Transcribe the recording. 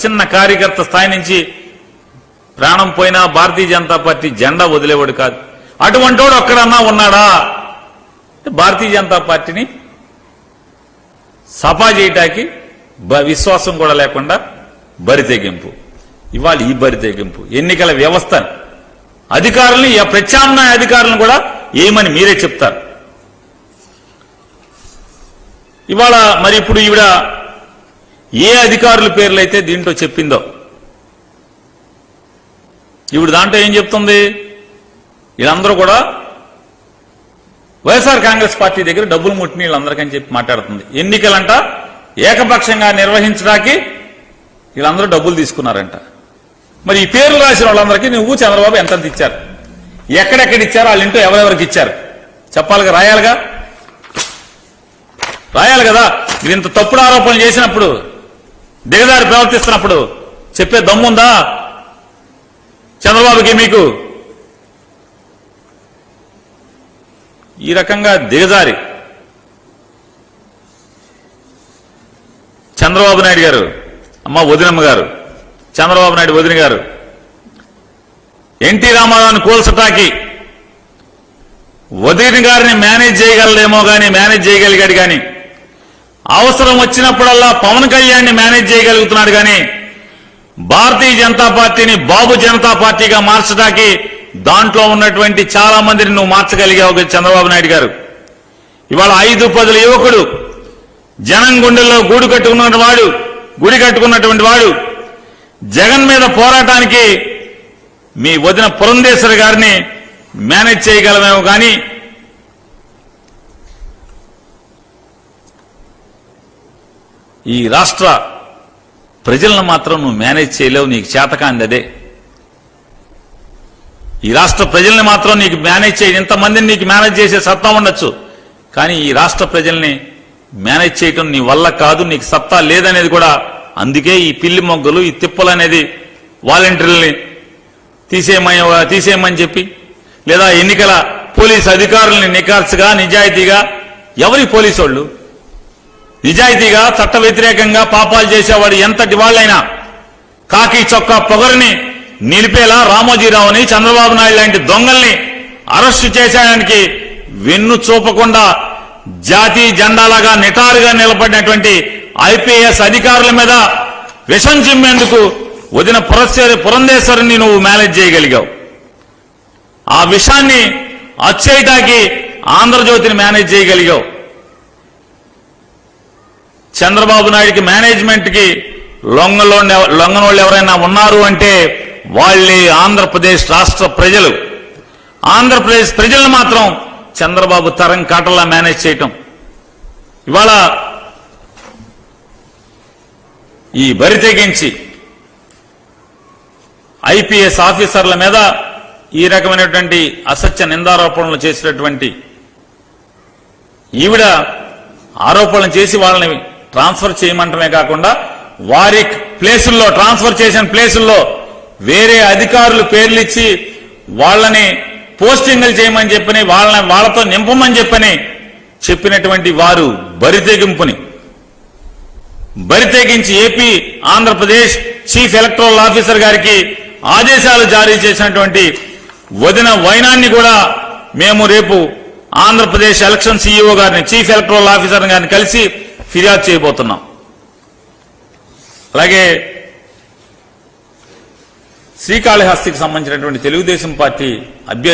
చిన్న కార్యకర్త స్థాయి నుంచి ప్రాణం పోయినా భారతీయ జనతా పార్టీ జెండా వదిలేవాడు కాదు. అటువంటి వాడు ఒక్కడన్నా ఉన్నాడా? భారతీయ జనతా పార్టీని సఫా చేయటానికి విశ్వాసం కూడా లేకుండా బరితెగింపు. ఇవాళ ఈ బరితెగింపు ఎన్నికల వ్యవస్థ అధికారుల్ని, ప్రత్యామ్నాయ అధికారులను కూడా ఏమని మీరే చెప్తారు. ఇవాళ మరి ఇప్పుడు ఈవిడ ఏ అధికారుల పేర్లైతే దీంట్లో చెప్పిందో, ఈవిడ దాంట్లో ఏం చెప్తుంది? వీళ్ళందరూ కూడా వైఎస్ఆర్ కాంగ్రెస్ పార్టీ దగ్గర డబ్బులు ముట్టిన వీళ్ళందరికని చెప్పి మాట్లాడుతుంది. ఎన్నికలంట ఏకపక్షంగా నిర్వహించడానికి వీళ్ళందరూ డబ్బులు తీసుకున్నారంట. మరి ఈ పేర్లు రాసిన వాళ్ళందరికీ నువ్వు చంద్రబాబు ఎంత ఇచ్చారు, ఎక్కడెక్కడ ఇచ్చారు, వాళ్ళ ఇంట్లో ఎవరెవరికి ఇచ్చారు చెప్పాలిగా, రాయాలి కదా. మీరు ఇంత తప్పుడు ఆరోపణలు చేసినప్పుడు, దిగజారి ప్రవర్తిస్తున్నప్పుడు చెప్పే దమ్ముందా చంద్రబాబుకి మీకు? ఈ రకంగా దిగజారి చంద్రబాబు నాయుడు గారు, వదినమ్మ గారు, చంద్రబాబు నాయుడు వదిన గారు ఎన్టీ రామారావుని కూల్చటానికి వదిన గారిని మేనేజ్ చేయగలడేమో గాని మేనేజ్ చేయగలిగాడు గాని, అవసరం వచ్చినప్పుడల్లా పవన్ కళ్యాణ్ని మేనేజ్ చేయగలుగుతున్నాడు గాని భారతీయ జనతా పార్టీని బాబు జనతా పార్టీగా మార్చడానికి దాంట్లో ఉన్నటువంటి చాలా మందిని నువ్వు మార్చగలిగావు చంద్రబాబు నాయుడు గారు. ఇవాళ 5-10 యువకుడు జనం గుండెల్లో గుడి కట్టుకున్నటువంటి వాడు జగన్ మీద పోరాటానికి మీ వదిన పురంధేశ్వరి గారిని మేనేజ్ చేయగలమేమో కానీ ఈ రాష్ట్ర ప్రజలను మాత్రం నువ్వు మేనేజ్ చేయలేవు. నీకు చేతకాంది అదే. ఈ రాష్ట్ర ప్రజల్ని మాత్రం నీకు మేనేజ్ చేయ, ఇంతమందిని నీకు మేనేజ్ చేసే సత్తా ఉండొచ్చు, కానీ ఈ రాష్ట్ర ప్రజల్ని మేనేజ్ చేయటం నీ వల్ల కాదు, నీకు సత్తా లేదనేది కూడా. అందుకే ఈ పిల్లి మొగ్గలు, ఈ తిప్పలు అనేది వాలంటీర్లని తీసేయమని చెప్పి, లేదా ఎన్నికల పోలీసు అధికారుల్ని నిఖార్సుగా నిజాయితీగా, ఎవరి పోలీసు వాళ్ళు నిజాయితీగా చట్ట వ్యతిరేకంగా పాపాలు చేసేవాడు ఎంతటి వాళ్ళైనా కాకి చొక్కా పొగరిని నిలిపేలా రామోజీరావుని, చంద్రబాబు నాయుడు లాంటి దొంగల్ని అరెస్టు చేసేయడానికి వెన్ను చూపకుండా జాతీయ జెండాలాగా నిటారుగా నిలబడినటువంటి ఐపీఎస్ అధికారుల మీద విషం చిమ్మేందుకు వదిన పురంధేశ్వరిని నువ్వు మేనేజ్ చేయగలిగావు. ఆ విషాన్ని అచ్చేయటానికి ఆంధ్రజ్యోతిని మేనేజ్ చేయగలిగావు. చంద్రబాబు నాయుడికి మేనేజ్మెంట్ కి లొంగనోళ్ళు ఎవరైనా ఉన్నారు అంటే వాళ్ళే ఆంధ్రప్రదేశ్ రాష్ట్ర ప్రజలు. ఆంధ్రప్రదేశ్ ప్రజలను మాత్రం చంద్రబాబు తరం కాటలా మేనేజ్ చేయటం. ఇవాళ ఈ బరితెగించి ఐపీఎస్ ఆఫీసర్ల మీద ఈ రకమైనటువంటి అసత్య నిందారోపణలు చేసినటువంటి ఈవిడ ఆరోపణలు చేసి వాళ్ళని ట్రాన్స్ఫర్ చేయమంటమే కాకుండా వారి ప్లేసుల్లో, ట్రాన్స్ఫర్ చేసిన ప్లేసుల్లో వేరే అధికారులు పేర్లు ఇచ్చి వాళ్ళని పోస్టింగ్లు చేయమని చెప్పని, వాళ్ళతో నింపమని చెప్పినటువంటి వారు బరితెగించి AP Andhra Pradesh chief electoral officer గారికి ఆదేశాలు జారీ చేసినటువంటి వదిన వైనాన్ని కూడా మేము రేపు ఆంధ్రప్రదేశ్ ఎలక్షన్ సీఈఓ గారిని, చీఫ్ ఎలక్టరల్ ఆఫీసర్ గారిని కలిసి ఫిర్యాదు చేయబోతున్నాం. అలాగే శ్రీకాళహస్తికి సంబంధించినటువంటి తెలుగుదేశం పార్టీ అభ్యర్థి